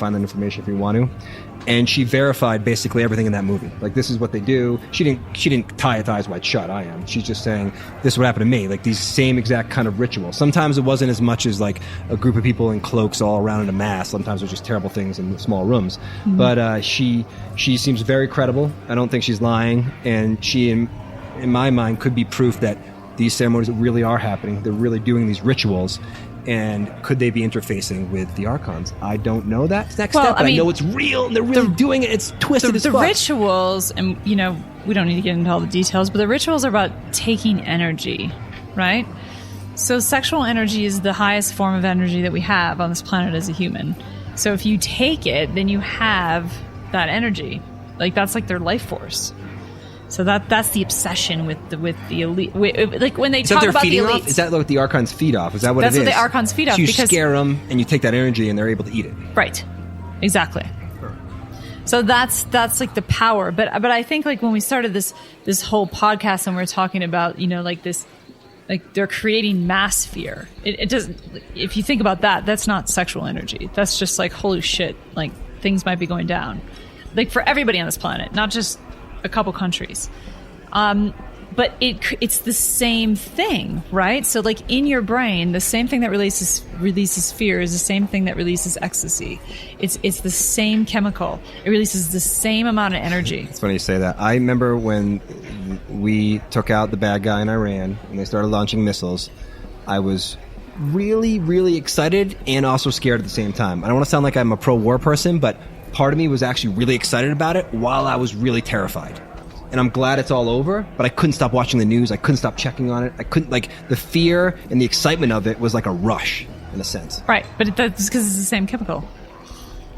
find that information if you want to. And she verified basically everything in that movie. Like, this is what they do. She didn't tie its eyes wide shut. I am. She's just saying, this is what happened to me. Like, these same exact kind of rituals. Sometimes it wasn't as much as like a group of people in cloaks all around in a mass. Sometimes it was just terrible things in small rooms. Mm-hmm. But she seems very credible. I don't think she's lying. And she, in my mind, could be proof that these ceremonies really are happening. They're really doing these rituals. And could they be interfacing with the Archons? I don't know that next step, but I know it's real, and they're really doing it. It's twisted as fuck. The rituals, and we don't need to get into all the details, but the rituals are about taking energy, right? So sexual energy is the highest form of energy that we have on this planet as a human. So if you take it, then you have that energy. Like, that's like their life force. So that's the obsession with the elite. Like, when they talk about the elite, is that what the Archons feed off? Is that what it is? That's what the Archons feed off. So you scare them, and you take that energy, and they're able to eat it. Right. Exactly. So that's like the power. But I think, like, when we started this whole podcast and we were talking about, like this, like, they're creating mass fear. It doesn't. If you think about that, that's not sexual energy. That's just like, holy shit, like, things might be going down, like, for everybody on this planet, not just a couple countries. But it's the same thing, right? So, like, in your brain, the same thing that releases fear is the same thing that releases ecstasy. It's the same chemical. It releases the same amount of energy. It's funny you say that. I remember when we took out the bad guy in Iran and they started launching missiles, I was really, really excited and also scared at the same time. I don't want to sound like I'm a pro-war person, but part of me was actually really excited about it while I was really terrified. And I'm glad it's all over, but I couldn't stop watching the news. I couldn't stop checking on it. I couldn't, like, the fear and the excitement of it was like a rush, in a sense. Right, but that's because it's the same chemical.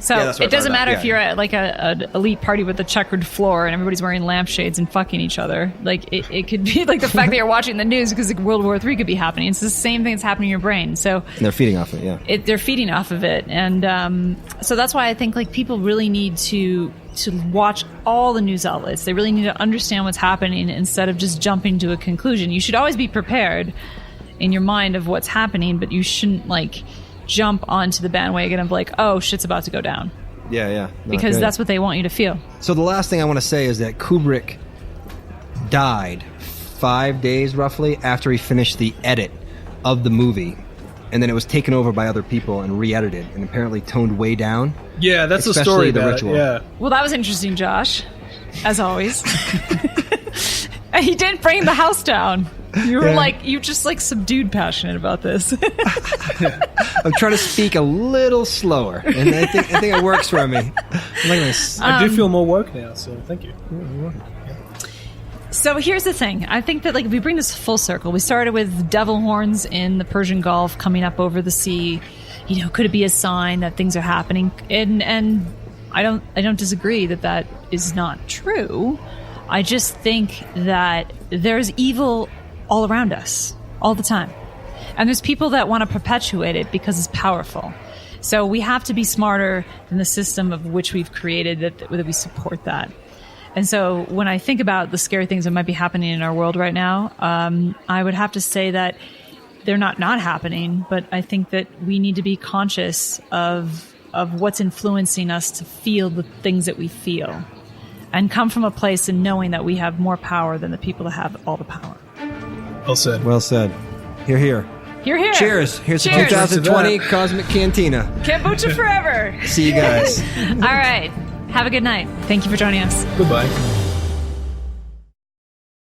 So it doesn't matter if you're at, like, an elite party with a checkered floor and everybody's wearing lampshades and fucking each other. Like, it could be like the fact that you're watching the news because, like, World War III could be happening. It's the same thing that's happening in your brain. So and they're feeding off it, yeah. They're feeding off of it. And so that's why I think, like, people really need to watch all the news outlets. They really need to understand what's happening instead of just jumping to a conclusion. You should always be prepared in your mind of what's happening, but you shouldn't, like, jump onto the bandwagon of, like, oh, shit's about to go down. Yeah. Because that's what they want you to feel. So the last thing I want to say is that Kubrick died 5 days roughly after he finished the edit of the movie. And then it was taken over by other people and re-edited and apparently toned way down. Yeah, that's the story. The ritual. Yeah. Well, that was interesting, Josh. As always. He didn't bring the house down. You were you just subdued passionate about this. I'm trying to speak a little slower, and I think it works for me. I do feel more woke now, so thank you. So here's the thing. I think that, like, if we bring this full circle, we started with devil horns in the Persian Gulf coming up over the sea. Could it be a sign that things are happening? And I don't disagree that is not true. I just think that there's evil all around us, all the time. And there's people that want to perpetuate it because it's powerful. So we have to be smarter than the system of which we've created that we support that. And so when I think about the scary things that might be happening in our world right now, I would have to say that they're not happening, but I think that we need to be conscious of what's influencing us to feel the things that we feel and come from a place in knowing that we have more power than the people that have all the power. Well said. Well said. Hear, hear. Hear, hear. Cheers. Here's Cheers. the 2020 Cosmic Cantina. Kombucha forever. See you guys. All right. Have a good night. Thank you for joining us. Goodbye.